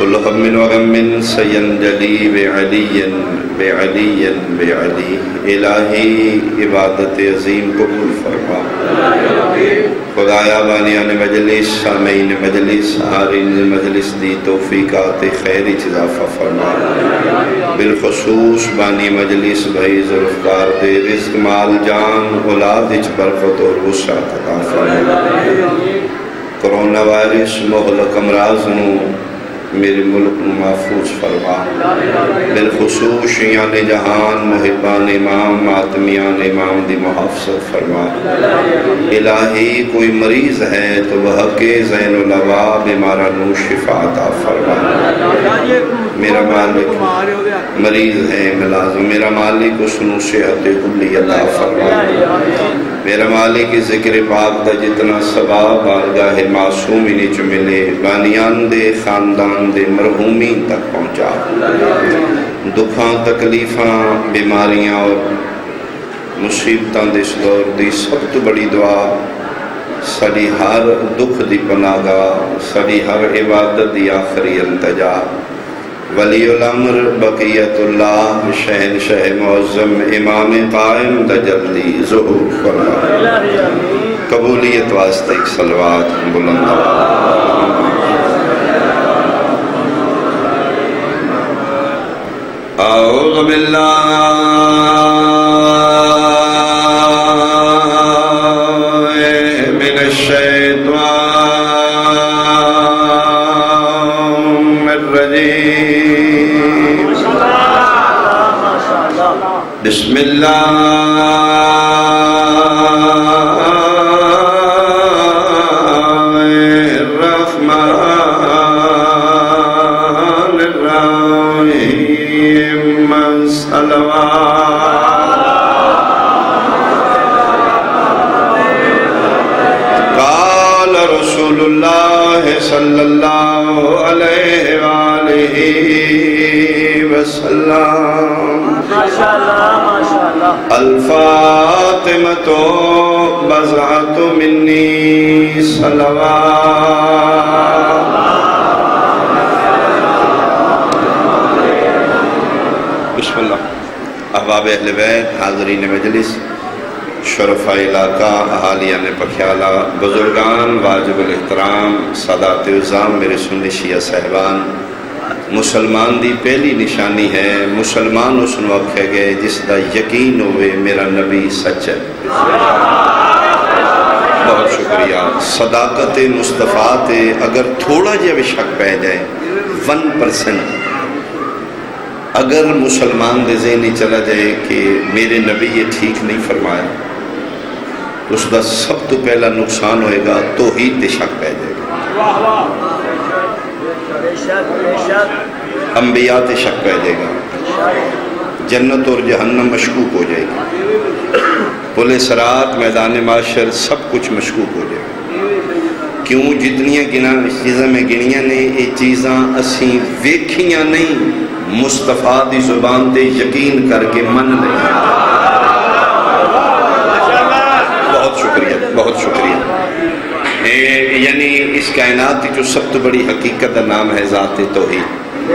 كل هم وغم سينجلي بعلي بعلي بعلي الہی عبادت عظیم قبول فرما خدایا بانیان مجلس سامعین مجلس حاضرین مجلس دی توفیقات خیر اضافہ فرما بالخصوص بانی مجلس بھائی ذوالفقار دے رزق مال جان اولاد اچ برکت اور وسعت عطا فرما کرونا وائرس مہلک امراض نو میرے ملک محفوظ فرما بالخصوص شیعان جہان محبان امام ماتمیان امام دی محافظت فرما الہی کوئی مریض ہے تو بحق زین العوا بیمارہ نو شفا عطا فرما میرا مالک مریض ہے ملازم میرا مالک اس نو صحت کلی عطا فرما میرا مالک ذکر پاک دا جتنا ثواب بارگاہ معصومین چ ملے بانیان دے خاندان دے مرحومین تک پہنچا دکھاں تکلیفاں بیماریاں اور مصیبتاں دے اس دور دی سب تو بڑی دعا ساری ہر دکھ دی پناہگاہ ساری ہر عبادت دی آخری التجا ولی الامر بقیت اللہ شہنشاہ معظم امام قائم تجلی ظہور فرما قبولیت واسطے ایک صلوات بلند اعوذ باللہ من الشیطان الرجیم بسم اللہ الرحمن الرحیم قال رسول اللہ صلی اللہ علیہ وآلہ وسلم الفاطمة بضعة منی صلوات بسم اللہ احباب اہل بیت حاضرین مجلس شرفاء علاقہ اہالیان پکھیالہ بزرگان واجب الاحترام سادات عظام میرے سنی شیعہ صاحبان مسلمان دی پہلی نشانی ہے مسلمان اس نو آکھے گئے جس دا یقین ہوئے میرا نبی سچ ہے بہت شکریہ صداقت مصطفیٰ تے اگر تھوڑا جا بھی شک پہ جائے 1% اگر مسلمان دے ذہنی چلا جائے کہ میرے نبی یہ ٹھیک نہیں فرمایا اس کا سب تو پہلا نقصان ہوئے گا توحید تے شک پہ جائے گا انبیاء تے شک پہ جائے گا جنت اور جہنم مشکوک ہو جائے گا پل صراط میدان معاشر سب کچھ مشکوک ہو جائے گا کیوں جتنیاں چیزاں میں گنیاں نے یہ چیزاں اسیں ویکھیاں نہیں مصطفیٰ دی زبان تے یقین کر کے من لیں بہت شکریہ بہت شکریہ یعنی اس کائنات کی جو سب تو بڑی حقیقت کا نام ہے ذات توحید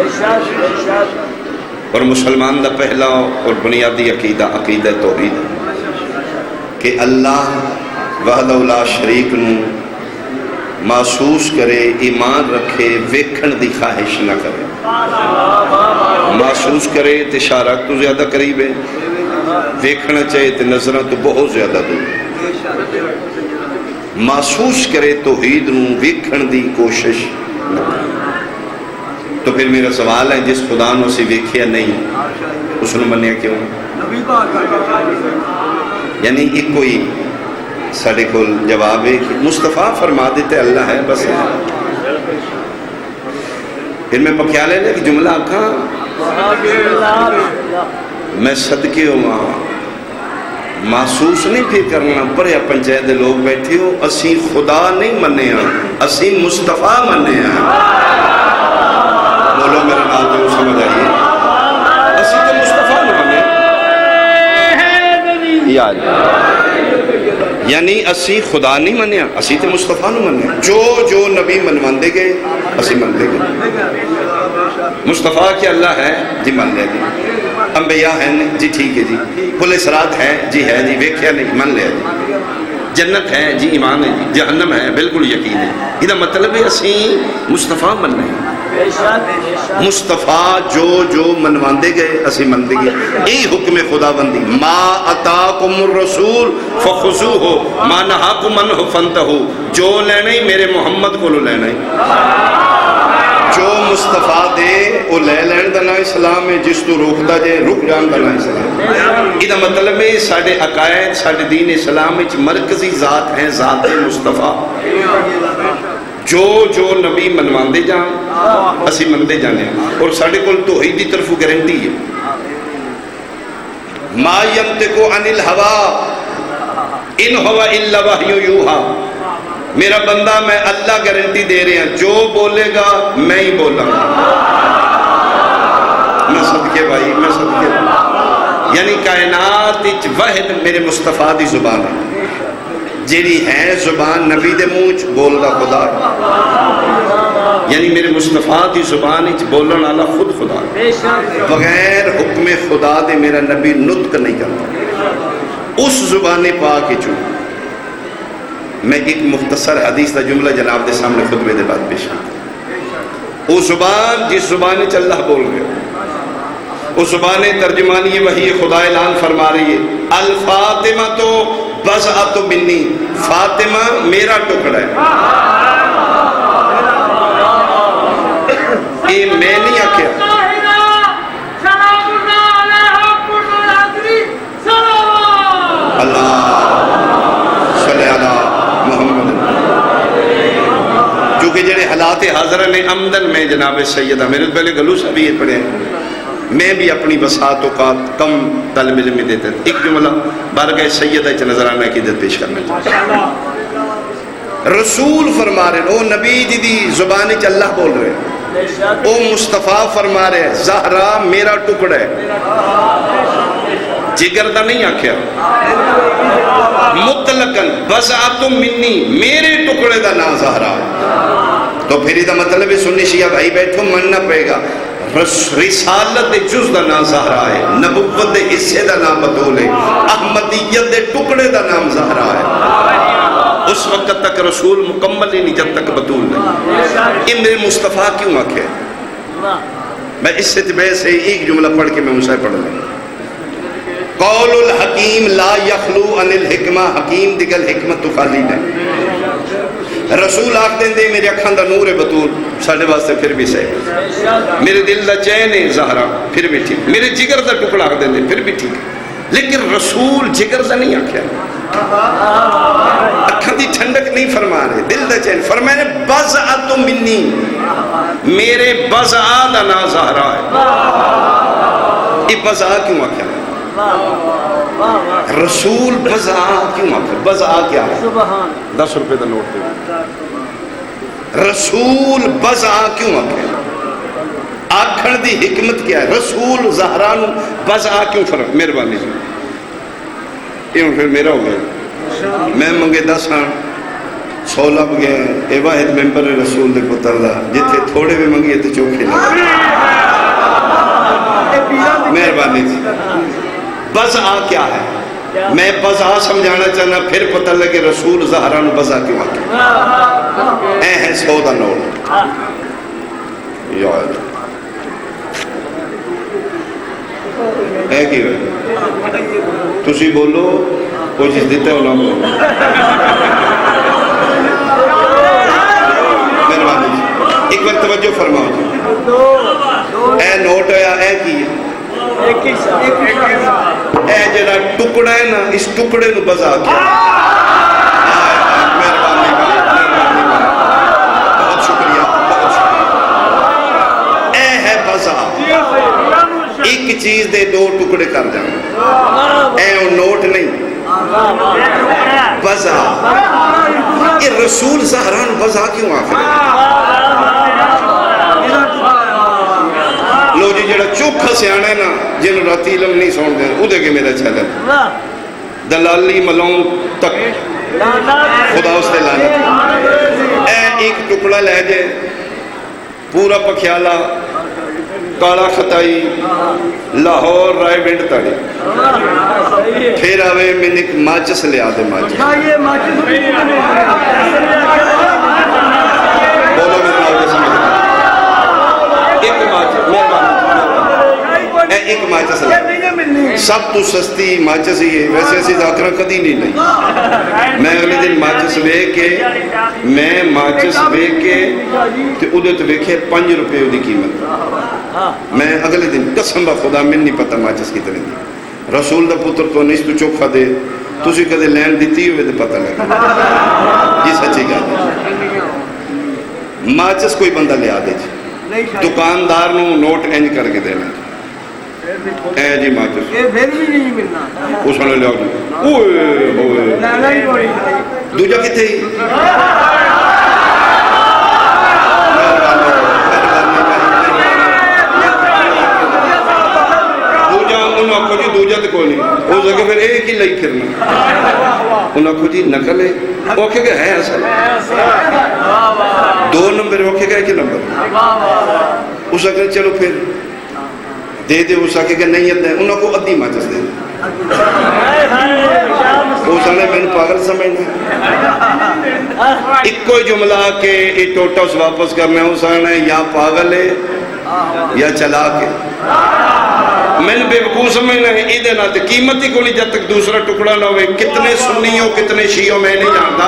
اور مسلمان دا پہلا اور بنیادی عقیدہ توحید کہ اللہ وحدہ لا شریک نو محسوس کرے ایمان رکھے ویکھن دی خواہش نہ کرے محسوس کرے تے شارک تو زیادہ قریب ہے ویکھنا چاہے تے نظرہ تو بہت زیادہ دور محسوس کرے توحید نو ویکھن دی کوشش نہ کرے تو پھر میرا سوال ہے جس خدا نو سے ویکھیا نہیں اس نے منیا کیوں یعنی ایک کوئی ساڑھے کو جواب ہے کہ مصطفیٰ فرما دیتے اللہ ہے بس ہے پھر میں پکھیالے نے کہ جملہ آکھا میں صدقے ہوں محسوس نہیں پھر کرنا پر یا پنچایت لوگ بیٹھے ہو اسی خدا نہیں منے ہیں اسی مصطفیٰ منے ہیں بولو میرا نام جو سمجھ آئیے اسی تو مصطفیٰ نہ منے یاد یعنی اسی خدا نہیں منیا، اسی تے مصطفیٰ نو منیا، جو نبی منواندے گئے اسی مندے گئے۔ مصطفیٰ کہ اللہ ہے جی من لیا جی، انبیاء ہیں جی ٹھیک ہے جی، پل صراط ہے جی ویکھیا نہیں من لیا جی، جنت ہے جی ایمان ہے جی، جہنم ہے بالکل یقین ہے۔ یہ مطلب ہے اسی مصطفیٰ من رہے ہیں، مصطفیٰ جو منواندے گئے اسی مندے گئے۔ یہی حکم خدا بندی، ما اتاکم الرسول فخذوہ ما نہاکم عنہ فانتہوا، جو لینا ہی میرے محمد کو لینا ہی، جو مصطفیٰ دے وہ لے لین دا نام اسلام ہے، جس تو روکتا جائے رک جان دا نام اسلام ہے۔ یہ مطلب ہے ساڑھے عقائد ساڑھے دین اسلام وچ مرکزی ذات ہیں ذات مصطفیٰ، جو نبی منواندے جان اسی مندے جانے، اور ساڑھے کول توحید دی طرف گارنٹی ہے، ما ینطق عن الہوی ان ہوا الا وحی یوحی، میرا بندہ میں اللہ گارنٹی دے رہے ہیں جو بولے گا میں ہی بولاں گا، میں صدقے بھائی میں صدقے، یعنی کائنات وچ واحد میرے مصطفیٰ دی زبان ہے، جیڑی ہے زبان نبی دے منہ چ بولدا خدا ہے، یعنی میرے مصطفیٰ دی زبان وچ بولن والا خود خدا ہے، بغیر حکم خدا دے میرا نبی نطق نہیں کرتا، اس زبان پاک چوں میں ایک مختصر حدیث کا جملہ جناب دے سامنے خطبے دے بعد پیش کرتا، وہ زبان جس زبان چ اللہ بول گیا، وہ زبان ترجمانی وحی خدا اعلان فرما رہی ہے، الفاطمہ تو بضعۃ منی، فاطمہ میرا ٹکڑا ہے، یہ میں نہیں آکھیا، اللہ صلی اللہ کیونکہ جڑے حالات حاضرہ نے عمدن میں جناب سیدہ میرے پہلے گلو سے بھی یہ پڑھے ہیں، میں بھی اپنی بساط اوقات کم طالب علم میں دیتے ہیں، ایک جملہ بارگاہ سیدہ چ نظرانہ کی عزت پیش کرنا چاہتا ہوں۔ رسول فرما رہے ہیں، او نبی جی دی زبان چ اللہ بول رہے ہیں، او مصطفیٰ فرما رہے ہیں زہرا میرا ٹکڑا ہے، جگر دا نہیں آکھیا، مطلقاً بضعۃ منی میرے ٹکڑے دا نام زہرا ہے، تو پھر یہ مطلب ہے سنی شیعہ بھائی بیٹھو مننا پڑے گا، رسالت دے جز دا نام زہرا ہے، نبوت دے حصے دا نام بطول ہے، احمدیت دے ٹکڑے دا نام زہرا ہے، اس وقت تک رسول مکمل ہی نہیں جب تک بطول نہیں۔ یہ میرے مصطفیٰ کیوں آکھے؟ میں اس سے طبع سے ایک جملہ پڑھ کے میں اسے پڑھ لیں، قول الحکیم لا یخلو عن الحکمہ، حکیم دیگل حکمت تو خالی نہیں، رسول آکھ دیں دے میرے اکھان دا نور بطول ساڑھے واسطے پھر بھی صحیح، میرے دل دا چین ہے زہرا پھر بھی ٹھیک، میرے جگر دا ٹکڑا آکھ دیں دے پھر بھی ٹھیک، لیکن رسول جگر دا نہیں آکھیا، اکھان دی ٹھنڈک نہیں فرما رہے، دل دا چین فرمائے بضعۃ منی میرے بضعہ دا نا زہرا ہے، یہ بضعہ کیوں آکھیا؟ رسول بضعہ کیوں آکھیا؟ بضعہ کیا ہے؟ 10 روپے دا نوٹ دے، رسول بضعہ کیوں آکھیا؟ آکھن دی حکمت کیا ہے؟ رسول زہرانو بضعہ کیوں فرق؟ مہربانی جی یہ پھر میرا ہو گیا، میں منگے 10 ہاں 100 لب گئے، اے واحد ممبر رسول دے پتر دا جتھے تھوڑے بھی منگیے تو چوکھے لگے، مہربانی جی بضعہ کیا ہے؟ میں بضعہ سمجھانا چاہنا پھر پتہ لگے رسول زہرانو بضعہ کیوں آکے، اے ہے 100 دا نوٹ یاد ہے کی ہوئے تسی بولو کوشش دیتے ہو نہ بولو، مہربانی جی ایک بار توجہ فرماؤ جی، اے نوٹ ہے اے کی اے جڑا ٹکڑا ہے نا اس ٹکڑے نو بضعہ کیا، مہربانی بہت شکریہ بہت شکریہ، اے ہے بضعہ، ایک چیز دے 2 ٹکڑے کر جانا، اے وہ نوٹ نہیں بضعہ، یہ رسول زہران بضعہ کیوں آخر لو جی جڑا چوکھا سیانا ہے نا جنہوں راتی علم نہیں سون دیں او دے کے میرا چل ہے دلالی ملون تک خدا اس تے لعنت۔ اے ایک ٹکڑا لے جائے پورا پکھیالہ کالا خطائی لاہور رائے ونڈ تاڑی پھر آوے میں نے ایک ماچس لے آدھے ماچس بولو میں آوے سمجھ ایک ماچس ایک ماچس لے سب تو سستی ماچس ہی ہے ویسے ایسی ذاکرہ کدی نہیں لئی میں اگلے دن ماچس بے کے تے ادھے تو دیکھے 5 روپے دی قیمت میں اگلے دن قسم با خدا میں نہیں پتا ماچس کی طرح دی رسول دا پتر تو نہیں تو چوکھا دے تسی کدے لین دیتی ہوئے تو پتہ لگا یہ سچی گل ماچس کوئی بندہ لے آدھے جی دکاندار نو نوٹ انج کر کے دینا اے جی ماچس یہ پھر بھی نہیں ملنا اس نے لے آدھے اوئے ہوئے دوجہ کتے ہی انہوں کو جی دوجہ تے کوئی نہیں وہ جگہ پھر ایک ہی لئی پھرنا انہوں کو جی نقل ہے وہ کہے گا ہے اصل 2 نمبر وہ کہے گا ایک نمبر اس اگر چلو پھر دے دے اس آکے کہ نہیں ادھا ہے انہوں کو ادھی ماچس دے اس نے میں نے پاگل سمجھنا ایک کوئی جملہ کے ایک ٹوٹس واپس کرنا ہے اس نے یا پاگل ہے یا چلا کے میں نے بے وقوع سمجھنا ہے ایدھے نہ تے قیمت ہی کو نہیں جب تک دوسرا ٹکڑا نہ ہوئے کتنے سنیوں کتنے شیعوں میں نہیں جانتا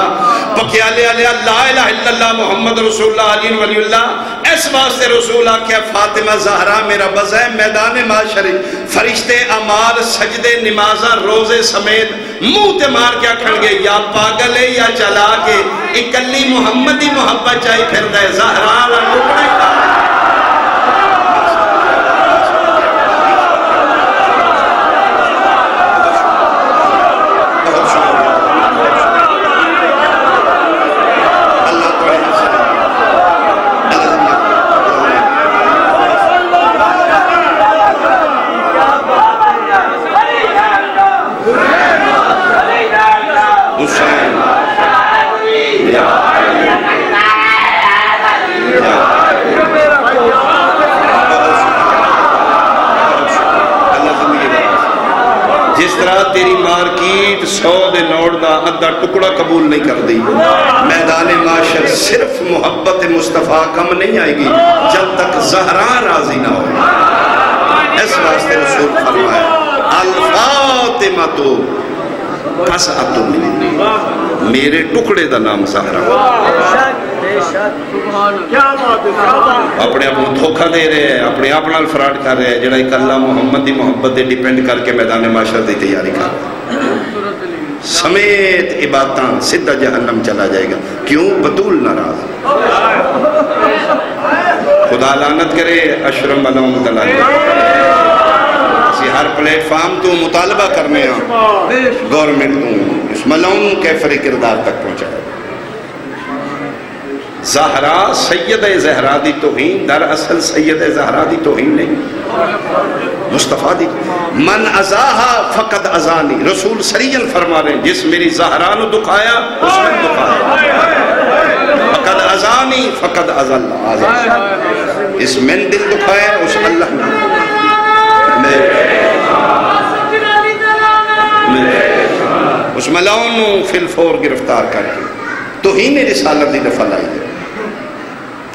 پکیالے علیہ لا الہ الا اللہ محمد رسول اللہ علی ولی اللہ اس واسطے رسول آکھیا فاطمہ زہرا میرا بز ہے میدان معاشر فرشتے امال سجدے نمازہ روزے سمیت منہ تے مار کیا کھڑ گئے یا پاگل ہے یا چلا کے اکلی محمدی محبت چاہی پھر دے زہرا ٹکڑے تیری مارکیٹ 100 دے نوٹ دا ادھا ٹکڑا قبول نہیں کر دی میدان معاشر صرف محبت مصطفیٰ کم نہیں آئے گی جب تک زہرا راضی نہ ہو اس واسطے رسول فرمایا الفاطمہ تو قصعۃ منی میرے ٹکڑے دا نام زہرا اپنے آپ کو دھوکہ دے رہے ہیں اپنے آپ نال فراڈ کر رہے ہیں جڑا ایک اللہ محمد دی محبت دے ڈیپینڈ کر کے میدان معاشر دی تیاری کر سمیت عبادتاں سدھا جہنم چلا جائے گا کیوں بطول ناراض خدا لعنت کرے اشرم علوم دلال اسی ہر پلیٹ فارم تو مطالبہ کرنے ہیں گورنمنٹ تو اس ملعون کیفر کردار تک پہنچا زہرا سید زہرا دی توہین در اصل سید زہرا دی توہین نہیں مصطفیٰ دی من ازاہا فقد ازانی رسول سریعن فرما رہے ہیں جس میری زہرا نو دکھایا اس میں دکھایا فقد ازانی فقد ازل اس میں دل دکھایا اس اللہ نے اس ملعون نو فی الفور گرفتار کر کے توہین رسالت دی دفعہ لائی ہے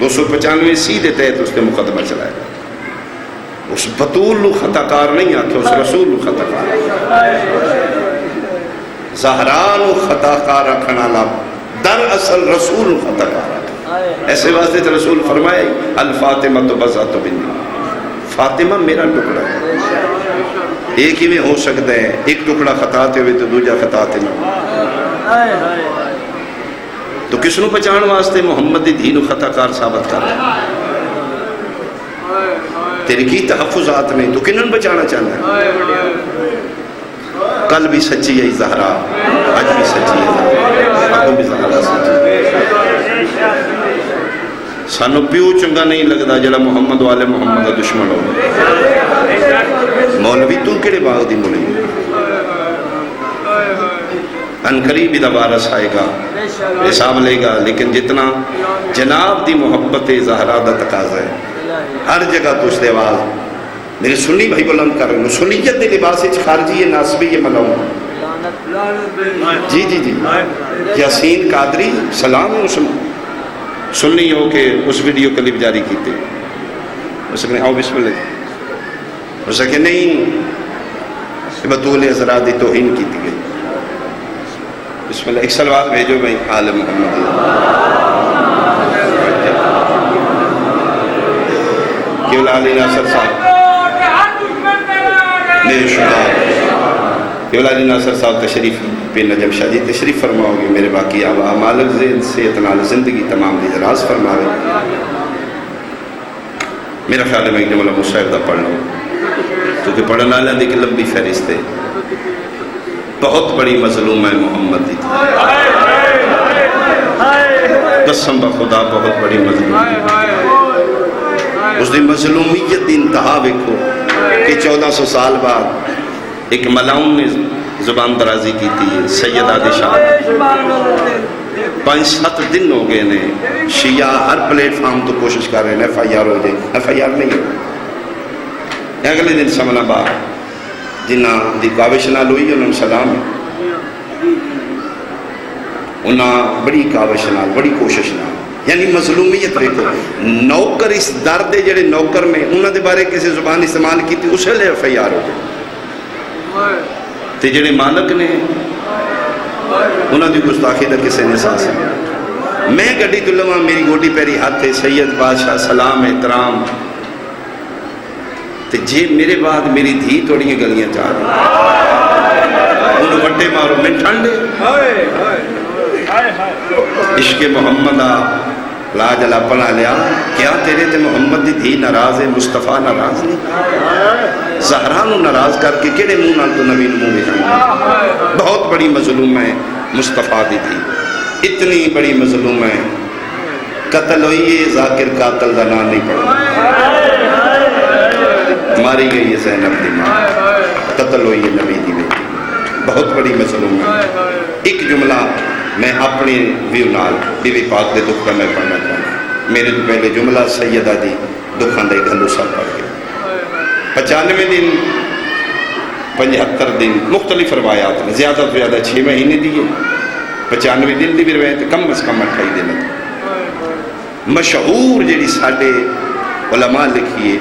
295 سیدھے تحت اس نے مقدمہ چلایا اس بطول نو خطا کار نہیں آتے اس رسول نو خطا کار زہرا نو خطا کار رکھنا لاب در اصل رسول نو خطا کار رکھنا ایسے واسطے تو رسول فرمائے الفاطمہ تو بزات بنی فاطمہ میرا ٹکڑا ہے ایک ہی میں ہو سکتا ہے ایک ٹکڑا خطاتے ہوئے تو دوجہ خطاتے نہ تو کس نو پہچان واسطے محمد دی دین و خطا کار ثابت کر تیری کی تحفظات میں تو کنن بچانا چاہنا ہے کل بھی سچی ہے زہرا آج بھی سچی ہے آگوں بھی زہرا سچی سانو پیو چنگا نہیں لگتا جڑا محمد والے محمد دا دشمن ہو مولوی تو کڑے باغ دی مولوی ان قریب دا وارث آئے گا، حساب لے گا، لیکن جتنا جناب دی محبت زہرا دا تقاضا ہے ہر جگہ تو اس دے آواز میرے سنی بھائی بلند کر رہے ہیں، سنیت دے لباس خارجی ہے ناسبی یہ ملاؤں جی جی جی یاسین قادری سلام ہے، سنی ہو کے اس ویڈیو کلپ جاری کیتے اس نے آؤ بسم اللہ اس کہ نہیں بطول حضرات دی توہین کی گئی، بسم اللہ ایک سلوات بھیجو بھائی آل محمد کیولا علی ناصر صاحب میرے شمار کیولا علی ناصر صاحب تشریف پہ نجم شاہ جی تشریف فرماؤ گے میرے باقی اعمال سے اتنا زندگی تمام دی دراز فرماوے، میرا خیال ہے میں ایک جملہ مصاحب دا پڑھنا کیونکہ پڑھنا لیندے کہ لمبی فہرست ہے، بہت بڑی مظلوم ہے محمد دی قسم بخدا بہت بڑی مظلوم اس دی مظلومیت دی انتہا دیکھو کہ 1400 سال بعد ایک ملاؤن نے زبان درازی کی تھی سید عادی شاہ 5-7 دن ہو گئے نے شیعہ ہر پلیٹ فارم تو کوشش کر رہے ہیں ایف آئی آر ہو جائے، ایف آئی آر نہیں ہو، اگلے دن سمنا با جنہ دی کاوش نال ہوئی انہوں نے سلام انہاں بڑی کاوش نال بڑی کوشش نال یعنی مظلومیت دیکھو نوکر اس درد جڑے نوکر میں انہوں نے بارے کسی زبان استعمال کی تھی اسے لے ایف آئی آر ہو جائے تے جڑے مالک نے انہوں نے گستاخی دا کسی نے سانس میں گڈی دلواں میری گوٹی پیری ہاتھ ہے سید بادشاہ سلام احترام تے جی میرے بعد میری دھی توڑی گلیاں چاہ رہی انہوں وٹے مارو میں ٹھنڈے عشق محمد لا جلا پڑھا لیا کیا تیرے تے محمد دی دھی ناراض ہے مصطفیٰ ناراض نہیں زہرا نو ناراض کر کے کیڑے منہ نال تو نبی نو منہ بہت بڑی مظلوم ہے مصطفیٰ دی تھی اتنی بڑی مظلوم ہے قتل ہوئی ہے ذاکر قاتل دا نام نہیں پڑھا ماری گئی ہے زینب دی ماں قتل ہوئی ہے نبی دی بیٹی بہت بڑی مظلوم ہے ایک جملہ میں اپنی ویو نال بی بی پاک دے دکھ کا میں پڑھنا چاہوں میرے تو پہلے جملہ سیدہ دی دکھان دے گھلو سب پڑھ کے 95 دن 75 دن مختلف روایات میں زیادہ تو زیادہ 6 مہینے دیئے 95 دن دی بھی روایت کم از کم 28 دن مشہور جیڑی ساڑھے علماء لکھیے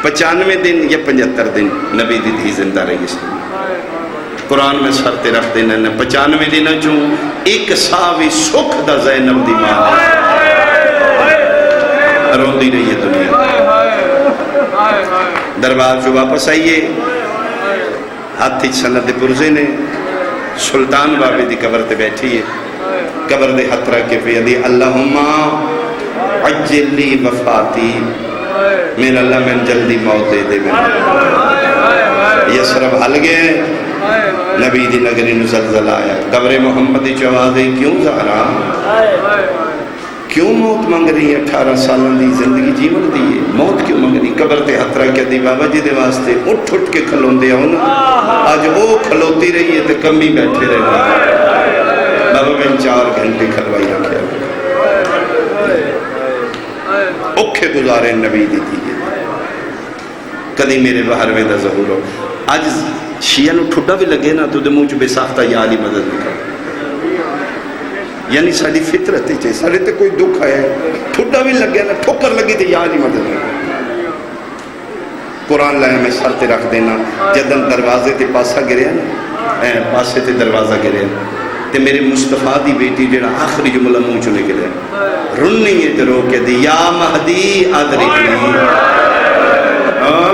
95 دن یا 75 دن نبی دی دھی زندہ رہی اس میں قرآن میں سرتے رکھ دینا 95 دن چوں ایک ساوی سکھ دا زینب دی ماں رون دی رہی ہے دنیا دربار جو واپس آئیے ہاتھی سند پرزے نے سلطان بابے دی قبر تے بیٹھی ہے قبر دے ہتھ رکھ کے پہ اللہم عجل لی وفاتی میرا اللہ میں جلدی موت دے دے یہ سرب حل گئے نبی دی نگری نو زلزل آیا قبر محمد دی چوازے کیوں زہرا کیوں موت منگ رہی ہے 18 سالوں دی زندگی جیون دی ہے موت کیوں منگ رہی قبر تے ہتھ رکھ کے دی بابا جی دے واسطے اٹھ اٹھ کے کھلون دے آؤں آج وہ کھلوتی رہی ہے تے کمی بیٹھے رہے بابا میں 4 گھنٹے کھلوائی رکھے اوکھے گزارے نبی دی تھی کدی میرے باہر میں دا ظہور ہو آج شیعہ نو ٹھڈا بھی لگے نا تو دے منہ چ بے ساختہ یا علی مدد نکل یعنی ساری فطرت ہی چاہیے سارے تے کوئی دکھ ہے ٹھڈا بھی لگے نا ٹھوکر لگی تے یا علی مدد نکل قرآن لائے میں سر تے رکھ دینا جدن دروازے تے پاسا گرے نا پاسے تے دروازہ گرے تے میرے مصطفیٰ دی بیٹی جڑا آخری جملہ منہ چ نکلے رنی ہے تے رو کے دی یا مہدی ادرکنی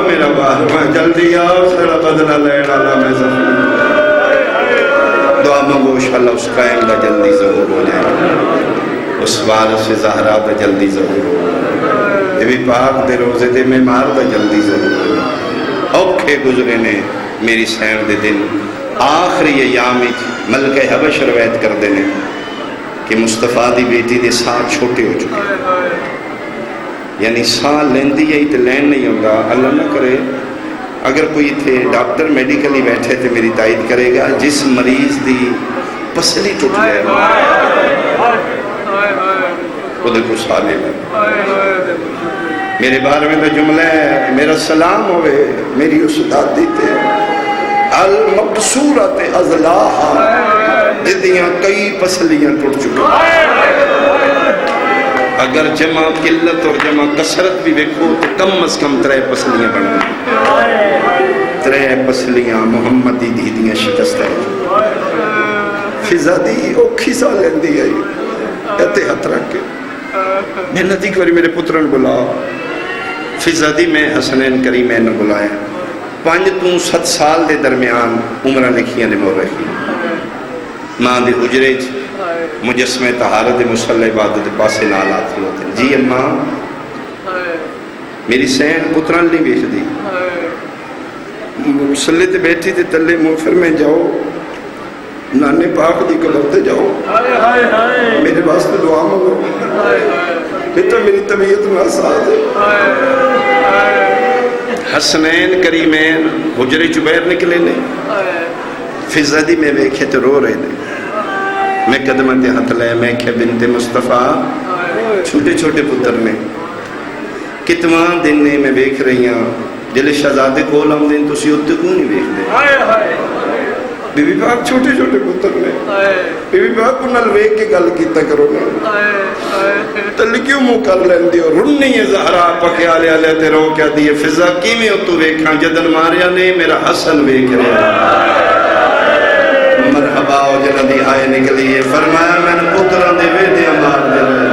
میرا باہر میں جلدی آؤ سڑا بدلہ لینا اللہ میں زمین دعا مانگو انشاءاللہ اس قائم دا جلدی ظہور ہو جائے اس وارث زہرا دا جلدی ظہور ہو یہ بھی پاک دے روزے دے میں مار دا جلدی ظہور ہو اوکھے گزرے نے میری سین دے دن آخری ایام ملکہ حبش روایت کر دینے کہ مصطفیٰ دی بیٹی دے ساتھ چھوٹے ہو چکے یعنی ساں لیندی ہے تو لین نہیں ہوگا اللہ نہ کرے اگر کوئی تھے ڈاکٹر میڈیکلی بیٹھے تھے میری تائید کرے گا، جس مریض دی پسلی ٹوٹ گئے وہ دیکھو سالم ہے. میرے بارے میں تو جملہ ہے، میرا سلام ہوئے میری اس دادی تے المقصورت ازلاحا، جدیاں کئی پسلیاں ٹوٹ چکے. اگر جمع قلت اور جمع کثرت بھی دیکھو تو کم از کم 3 پسلیاں بن گئی. 3 پسلیاں محمد دی دیدیاں شکست ہے. فضا دی اوکھی سا لیندی ہے کہتے ہاتھ رکھ کے محنتی کوری میرے پترن بلا. فضا دی میں حسنین کریمین نے بلایا. 5 تو 7 سال دے درمیان عمرہ لکھیاں نے مور رکھی. ماں دے حجرے مجسمے طہارت مصلی عبادت پاسے نالات ہوتے ہیں. جی اماں میری سین پتران نہیں بیچ دی. مصلی تے بیٹھی تے تلے موفر میں جاؤ، نانے پاک دی قبر تے جاؤ، میرے واسطے دعا مانگو، بیٹا میری طبیعت ناساز ہے. حسنین کریمین حجرے چبیر نکلے نے. فضا دی میں ویکھے تو رو رہے نے. میں قدمت ہاتھ لے، میں کہ بنت مصطفیٰ چھوٹے چھوٹے پتر نے کتنا دن نے میں ویکھ رہی ہوں جلے شہزادے کول ہم دن تسی اتنے کیوں نہیں ویکھ دے. بی بی پاک چھوٹے چھوٹے پتر نے. بی بی پاک کو نل ویکھ کے گل کیتا کرو نا. تلی کیوں منہ کر لیندی ہو؟ رنی ہے زہرا پکیا لے لے تے رو کیا دیئے فضا کیویں اتو ویکھاں جدن ماریا نے میرا حسن ویکھ رہا. مرحبا ہو جنہ دی آئے نکلی ہے. فرمایا میں نے پتران دے ویدے مار دے رہے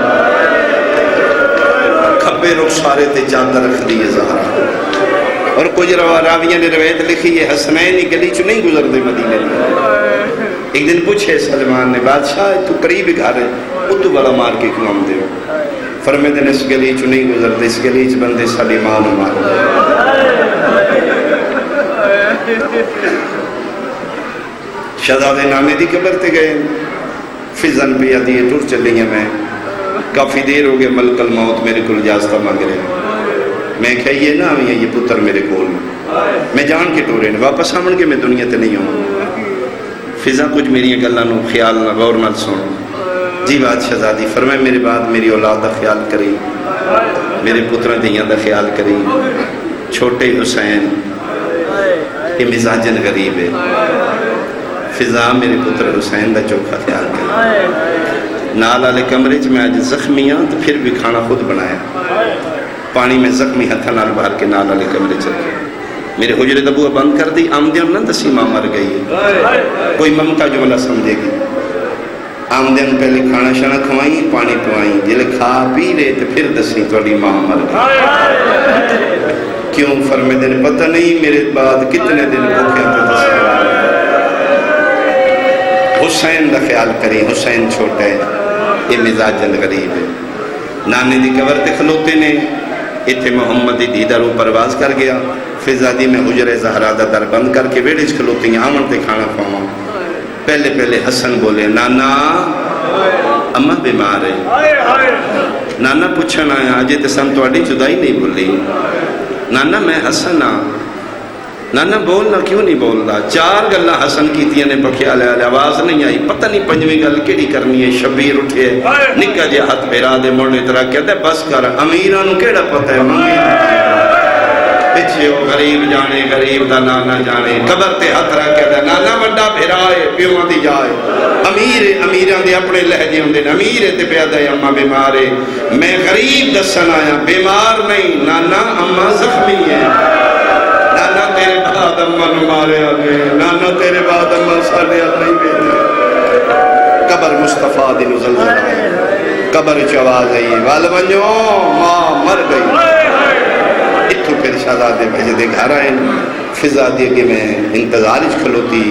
کھبے رخ سارے تے چادر رکھ دیئے زہرا. اور کچھ راویہ نے روایت لکھی ہے حسنین ہی گلی چو نہیں گزر دے مدینے میں. ایک دن پوچھے سلمان نے بادشاہ تو قریب گھر ہے اتو بڑا مار کے کیوں ہم دے ہو؟ فرمے دن اس گلی چو نہیں گزر دے، اس گلی چو بندے سلیمان مار دے. شہزادے نامے دی قبر تے گئے. فضن پہ یادی ٹور چلی ہیں. میں کافی دیر ہو گئے ملک الموت میرے کو اجازت مانگ رہے ہیں. میں کہا یہ نہ ہوئی ہے یہ پتر میرے کول میں جان کے ٹورے نے واپس آمن کے میں دنیا تے نہیں ہوں. فضا کچھ میری گلاں نو خیال نہ غور نہ سن. جی بات شہزادی فرمائے میرے بعد میری اولاد دا خیال کری، میرے پتران دیاں دا خیال کری. چھوٹے حسین یہ مزاجن غریب ہے. فضا میرے پتر حسین دا چوکھا خیال کری. نال والے کمرے چ میں آج زخمی ہاں تو پھر بھی کھانا خود بنایا. پانی میں زخمی ہتھا نال باہر کے نال والے کمرے چل گئے. میرے حجرے دا بوہا بند کر دی. آمدین نہ دسی ماں مر گئی ہے، کوئی ممتا جملہ سمجھے گی. آمدین پہلے کھانا شانا کھوائیں پانی پوائیں، جلے کھا پی لے تو پھر دسی توڑی ماں مر گئی. کیوں؟ فرمے دن پتہ نہیں میرے بعد کتنے دن بھوکے تے دسی. حسین دا خیال کریں. حسین چھوٹا ہے یہ مزاجن غریب ہے. نانے دی قبر تے کھلوتے نے. اتھے محمد دی دیدہ رو پرواز کر گیا. فضا دی میں حجرے زہرا دا در بند کر کے ویڑے کھلوتے ہیں آمن تے کھانا کھواؤں. پہلے حسن بولے نانا اماں بیمار ہے. نانا پوچھنا آیا اجے تے سن تواڈی جدائی نہیں بولی. نانا میں حسن ہاں. نانا بولنا کیوں نہیں بولدا؟ 4 گلاں حسن کیتیاں نے بکھیا لے آواز نہیں آئی. پتہ نہیں 5ویں گل کیڑی کرنی ہے. شبیر اٹھے نکا جے ہاتھ پیرا دے موڑے طرح کہتا ہے بس کر امیراں نو کیڑا پتہ ہے منگی پچھے ہو غریب جانے غریب دا نانا جانے. قبر تے ہاتھ رکھ کہتا ہے نانا بڑا بھرائے پیواں دی جائے. امیر امیراں دے اپنے لہجے ہوندے نے. امیر تے پیدا ہے اماں بیمار ہے. میں غریب دسن آیا بیمار نہیں نانا اماں زخمی ہے. نانا تیرے بعد اماں نو مارے آگے. نانا تیرے بعد اماں ساڑے آگے نہیں بیٹھے. قبر مصطفیٰ دی نزل آئی. قبر چواز آئی والونیو ماں مر گئی. اتھو پھر شہزادے بھجدے گھر آئے. فضا دی کہ میں انتظارش کھلوتی.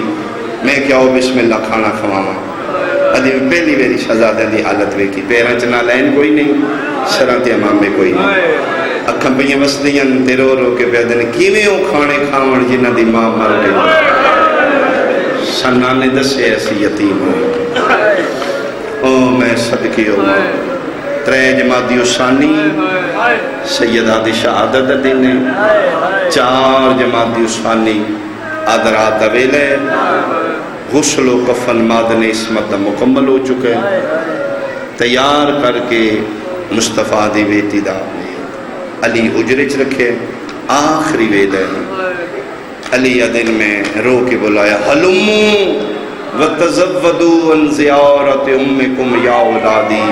میں کیا ہو بسم اللہ کھانا کھواما. ادھی میں پہلی میری شہزادے دی حالت ویکھی. پیران چنا لین کوئی نہیں، شرانتی امام میں کوئی نہیں. اکھاں پہیاں وسدیاں تے رو رو کے پیادے نے کیویں ہو کھانے کھاون جنہ دی ماں مر گئی. سنان نے دسے ایسی یتیم ہو. او میں صدقے ہو 3 جمادی ثانی سیدہ دی شہادت دن ہے، 4 جمادی عثمانی آدرات دا ویلے، غسل و کفن مادن عصمت دا مکمل ہو چکے، تیار کر کے مصطفیٰ دی بیٹی دا علی اجرے چ رکھے، آخری ویلے علی دن میں رو کے بلایا حلمو وتزودوا عن زیارت امکم یا اولادی،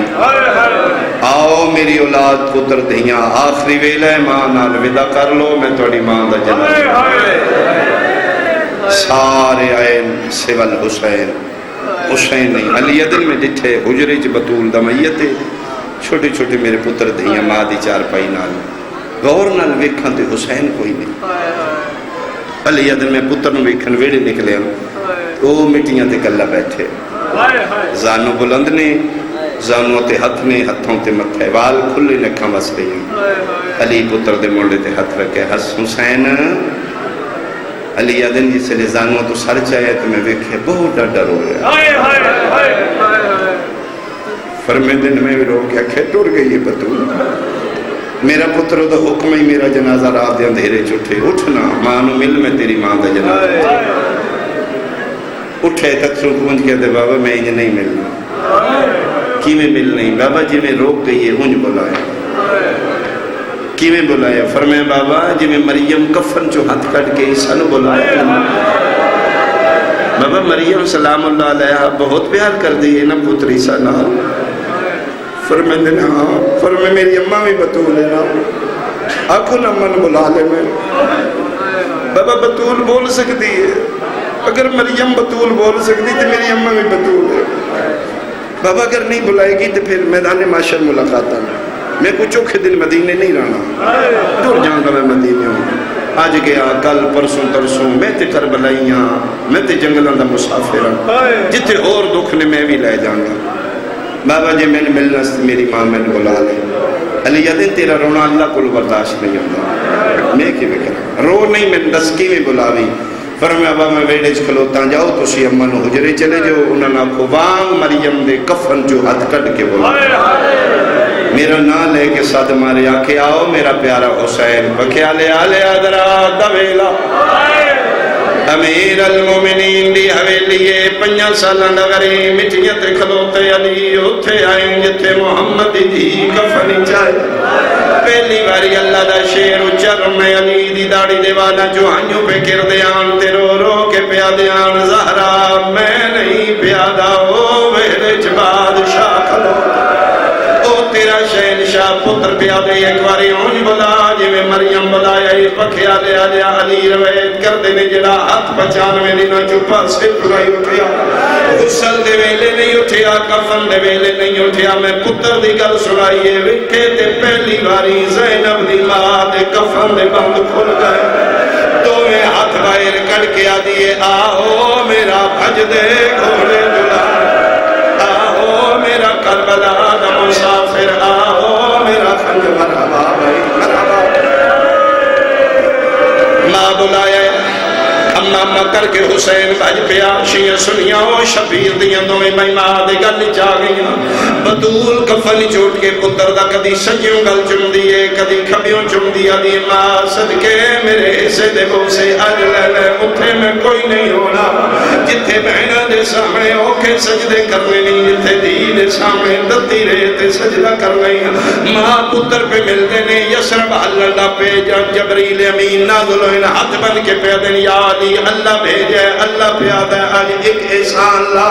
آؤ میری اولاد پتر دھیاں، آخری ویلے ماں نال ودا کر لو، میں توڑی ماں دا جنازہ۔ سارے آئے سوال حسین، حسین نہیں علی دن میں ڈٹھے حجرے چ بطول دا میت، چھوٹے چھوٹے میرے پتر دھیاں ماں دی چار پائی نال، غور نال ویکھن تے حسین کوئی نہیں۔ علی دن میں پتر نو ویکھن ویڑے نکلے، وہ مٹیاں تے کلا بیٹھے، زانو بلند نے، زانو تے ہتھ نے، ہتھوں تے متھے، وال کھلے نکھاں بس رہی ہیں۔ علی پتر دے مونڈے تے ہتھ رکھے، حس حسین علی دن جس لئے زانو تو سر چاہے تو میں ویکھے بہت ڈر ہو رہا، فرمے دن میں بھی رو کے اکھے ٹور گئی بطول، میرا پتر دا حکم ہی میرا جنازہ رات دے اندھیرے چھٹے، اٹھنا مانو مل میں تیری ماں دا جنازہ، اٹھے تک پونج کہتے بابا میں انج نہیں ملنا، کی میں مل نہیں، بابا جی میں روک گئی ہے انج بلائے، کی میں بلائے، فرمائے بابا جی میں مریم کفن چو ہاتھ کٹ کے عیسیٰ نو بلائے، بابا مریم سلام اللہ علیہ بہت پیار کر دیئے نا پتر عیسیٰ نال، فرمائے دینا ہاں، فرمائے میری اممہ بھی بطول ہے نا، آنکھوں نا من بلا لے میں، بابا بطول بول سکتی ہے، اگر مریم بطول بول سکتی تو میری اممہ بھی بطول ہے، بابا اگر نہیں بلائے گی تو پھر میدان معاشر ملاقات آنا، میں کچھ چوکھے دن مدینے نہیں رہنا، دور جاؤں گا میں مدینے ہوں، آج گیا کل پرسوں ترسوں میں تے کربلائیاں، میں تے جنگلوں دا مسافر ہوں، جتے اور دکھ نے میں بھی لے جاؤں گا، بابا جی میں نے ملنا سے میری ماں میں نے بلا لے، علی دن تیرا رونا اللہ کو برداشت نہیں ہوتا، میں کی بکرا رو نہیں میں دسکی میں بلاوی، فرمایا ابا میں ویڑے کھلوتا جاؤ تو سی امن حجرے چلے جو انہوں نے کو وانگ مریم دے کفن جو ہاتھ کٹ کے بولا، میرا نام لے کے ساتھ مارے آکے آؤ میرا پیارا حسین، بکیا لے آلے آدرا دویلا، امیر المومنین دی حویلیے 5 سالہ نگری مٹیت کھلوتے علی اتھے آئیں جتے محمد دی کفنی چاہے، پہلی باری اللہ دا شیر اچر میں علی دی داڑی دیوانا جو ہنیوں پہ کر دیان تے رو رو کے پیا دیان، زہرا میں نہیں پیادا ہو ویرے بادشاہ کھلو، او تیرا شہنشاہ پتر پیادے ایک باری ہون بلا جی میں مریم بلایا ہی پکھیا لیا لیا علی رویت کر دینے جڑا ہاتھ 95 دنوں چپا سے پرائی اٹھیا، غسل دے ویلے نہیں اٹھیا، کفن دے ویلے نہیں اٹھیا، میں پتر دی گل سنائیے وکھے تے پہلی باری زینب دی ماں دے کفن دے بند کھل گئے، تو میں ہاتھ باہر کڑ کے آدیے آہو میرا بھج دے گھوڑے دلا، آہو میرا کربلا دا مسافر، آہو میرا خنج مرحبا بھائی مرحبا، ماں بلایا اممہ کر کے حسین بھج پیا، شیعہ سنیاں ہو شبیر دیاں دویں میں ماں دے گل چا گئیاں، بطول کفن چوٹ کے پتر دا کدی سجیوں گل چم دیئے کدی کھبیوں چم دیا دی، ماں صدقے میرے حصے دے بو سے اج لے لے اتھے میں کوئی نہیں ہونا، جتھے بہنہ دے سامنے اوکھے سجدے کرنے نہیں، جتھے دی دے سامنے دتی رہتے سجدہ کرنے، ماں پتر پہ ملتے نے یسرب اللہ پہ جبریل امین نازل ہوئے ہاتھ بن کے پہ دن یا علی اللہ بھیجے اللہ پیادہ آج ایک احسان لا،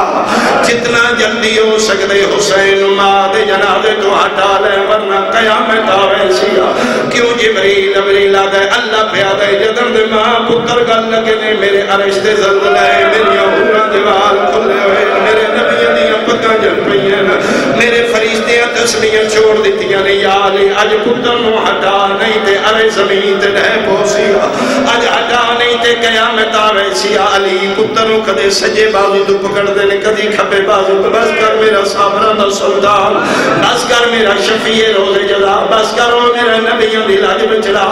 جتنا جلدی ہو سکتے حسین ماں دے جنازے تو ہٹا لے ورنہ قیامت آوے سیا، کیوں جبریل امریل آدھے اللہ پیادہ جدر دے ماں پتر گل لگے نے میرے عرش دے زلزلہ ہے، میری عمرہ دیوال کھلے ہوئے، میرے نبی دیاں پتہ جل پئیاں، میرے فرشتیاں تسلیاں چھوڑ دیتیاں نے، یا علی اج پتر نو ہٹا نہیں تے ارے زمین تے ڈھے پوسیا، اج ہٹا نہیں تے قیامت آوے سیا، علی پتروں کدے سجے بازو تو پکڑ دینے کدی کھپے بازو تو بس کر میرا صابرہ دا سلطان، بس کر میرا شفیع روز جزا، بس کرو میرا نبیوں دی لاج بچڑا،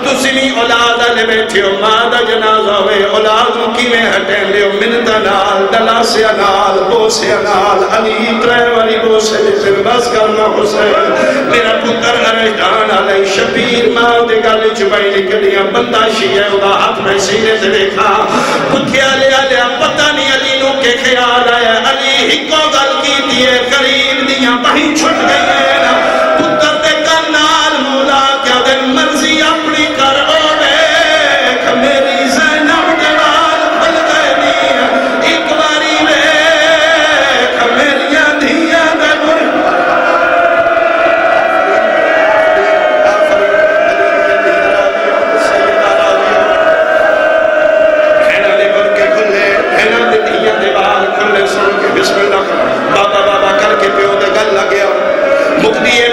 تسی بھی اولاد آلے بیٹھے ہو، ماں دا جنازہ ہوئے اولادوں کی میں ہٹیں لے منتا نال دلاسیا نال بوسیا نال، علی ترے والی بوسے جسے بس کرنا حسین میرا پتر عرشدان علیہ شبیر ماں دے گل چبائی نکلیاں بندہ شیعہ ادا ہاتھ میں سینے سے دیکھا پکھیا لیا پتہ نہیں علی نو کے خیال آیا علی ہکو گل کی دیئے قریب دیاں بہی چھٹ گئی ہے نا پتر دے کنال مولا کیا دن مرضی اپنی کر اوے میری زینب جوال بھل گئے نہیں ایک باری میں میریاں دھیاں دے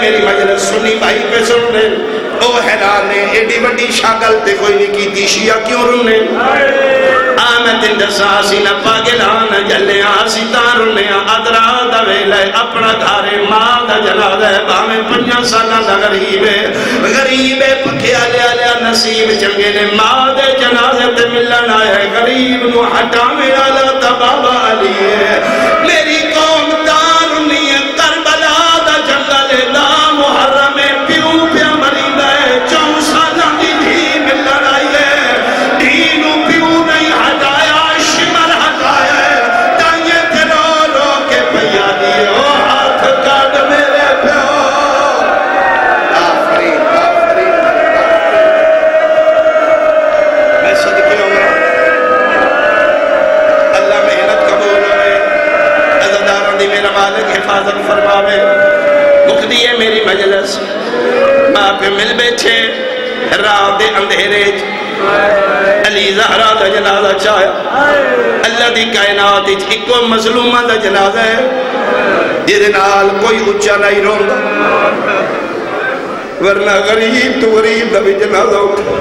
میری مجلس سنی بھائی پہ سن رہے او حیران نے ایڈی بڑی شاگل تے کوئی نہیں کی تھی شیعہ کیوں رنے آمد اندسا سینہ پاگلان جلیا سیتان رنے ادرا دویلے اپنا گھارے ماں دا جناد ہے باہمیں 5 سالہ دا غریب پکھیا لیا نصیب چنگے نے ماں دے جنازے تے ملن آئے غریب نو ہٹا میرا لاتا بابا علی ہے میری قوم تارنی ہے کربلا دا جنگل دا محرم پیو پیا مری دے 4 سالہ دی دھی ملن آئی ہے دھینو پیو نہیں ہٹایا شمر ہٹایا تائیے تیرو رو کے پیا دیئے او ہاتھ کاٹ میرے پیو آفرین میں صدقے ہوگا اللہ محنت قبول ہوئے عزداروں دی میرا مالک حفاظت فرماوے مقدی ہے میری مجلس ماں پہ مل بیٹھے رات دے اندھیرے علی زہرہ دا جنازہ چاہیا اللہ دی کائنات ایک مظلومہ دا جنازہ ہے جیدے نال کوئی اچھا نہیں رونگا ورنہ غریب تو غریب دا بھی جنازہ اٹھا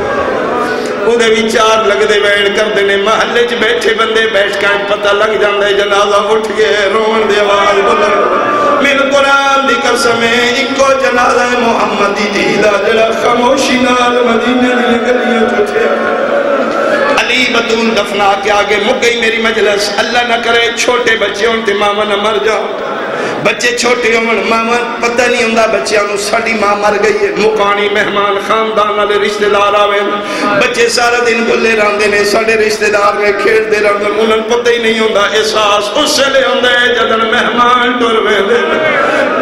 انہیں بھی 4 لگ دے بیٹھ کر دینے محلے چ بیٹھے بندے بیٹھ کر پتہ لگ جاندے جنازہ اٹھ گئے رون دے آواز بلند من قرآن دی قسم ایکو جنازہ محمدی دیدہ جڑا خاموشی نال مدینہ دی گلیاں چھوٹے علی بطول دفنا کے آگے مک گئی میری مجلس اللہ نہ کرے چھوٹے بچے ہونتے ماما نہ مر جاؤ بچے چھوٹے ہون ماما پتہ نہیں ہوندا بچیاں نو ساڈی ماں مر گئی ہے مکانی مہمان خاندان والے رشتہ دار آوے بچے سارا دن بھلے رہندے نے ساڈے رشتہ دار میں کھیڈ دے رہندے انہاں پتہ ہی نہیں ہوندا احساس اس لے ہوندا ہے جدن مہمان ٹر ویندے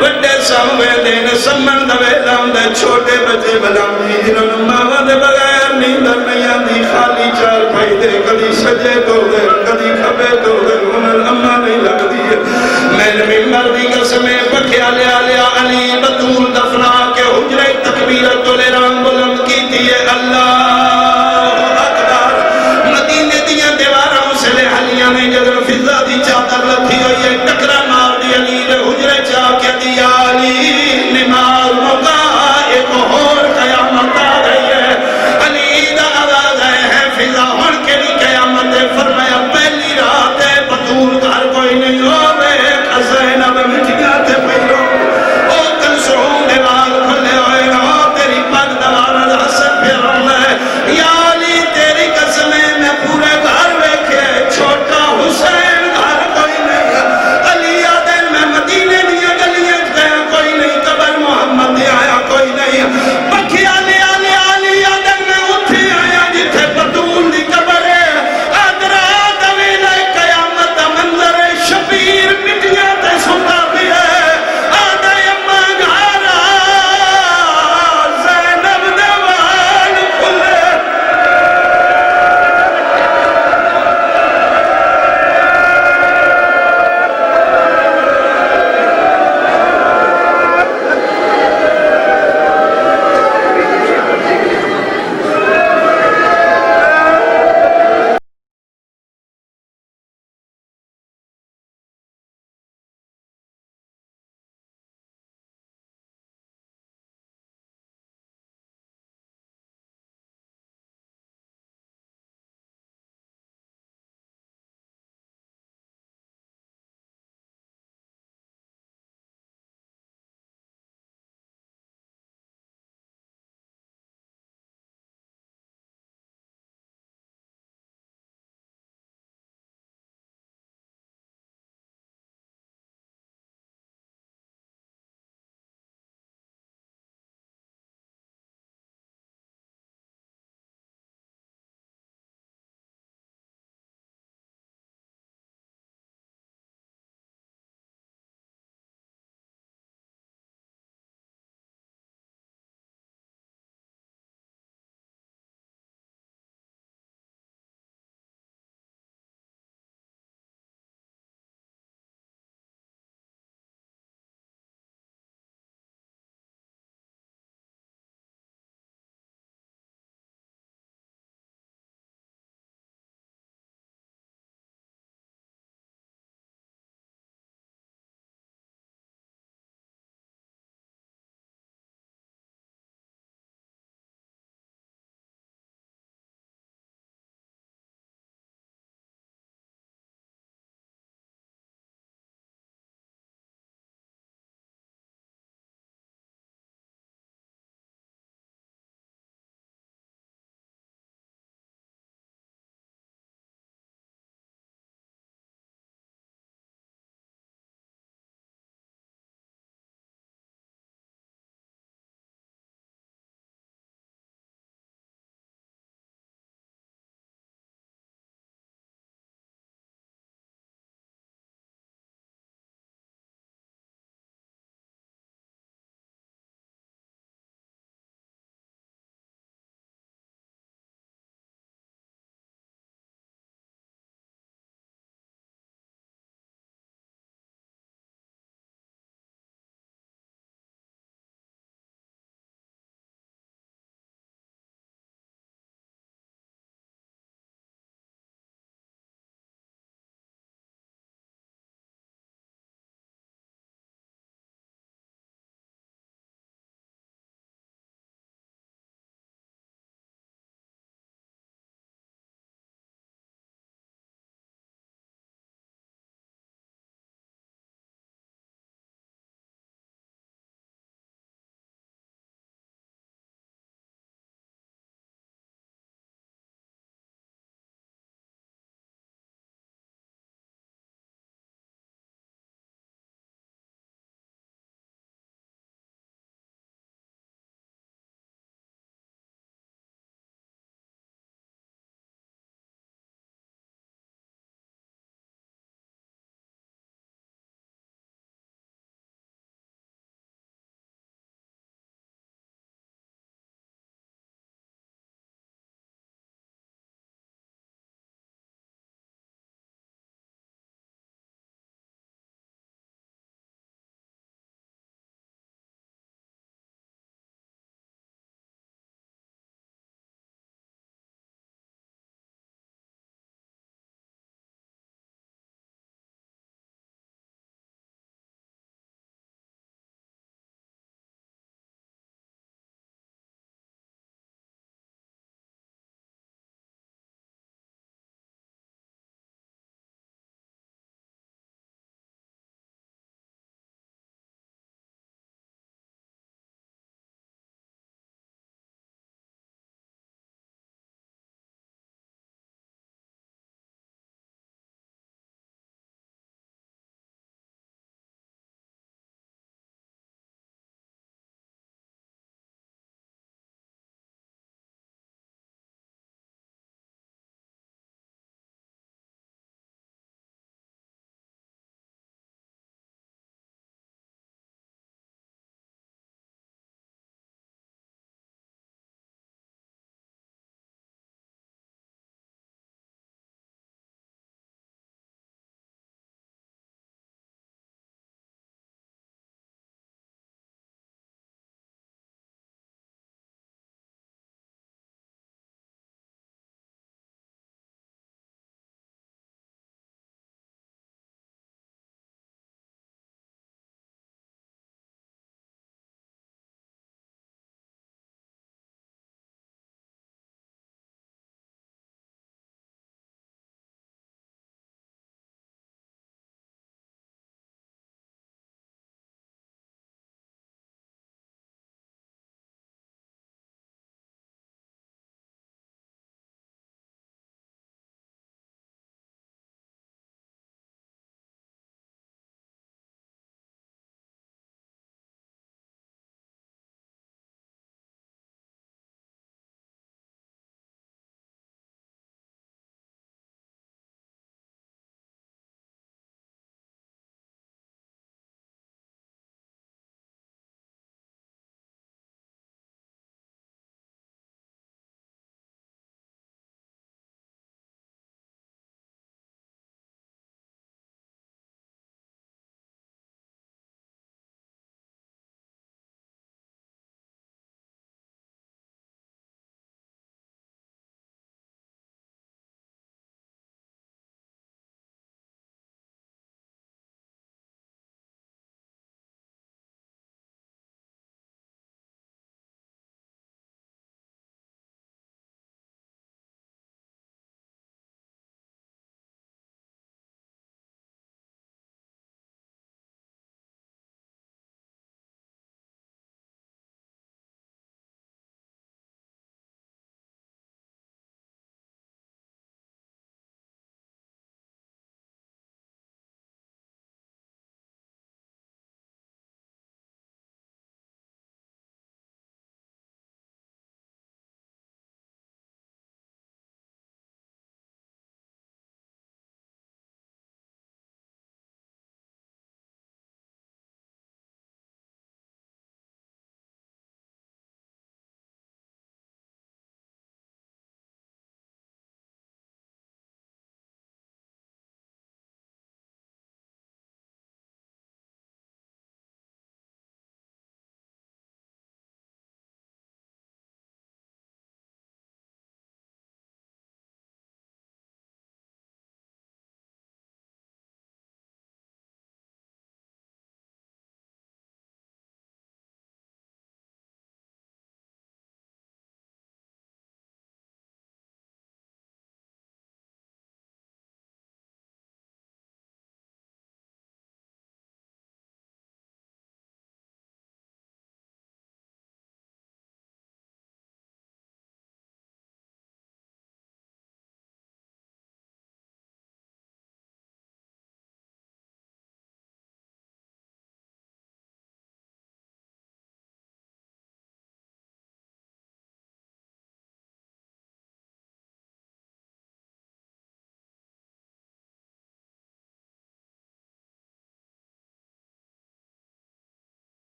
بڑے سم ویندے نے سمن دا ویلا ہوندا چھوٹے بچے بلاندے جنہاں ماں دے بغیر نیند نہیں آندی خالی چار بھائی دے کدی سجے تو دے کدی کھبے تو دے انہاں اما نہیں لگدی میں نے ممبر دی قسمیں پکھیا لیا علی بطول دفع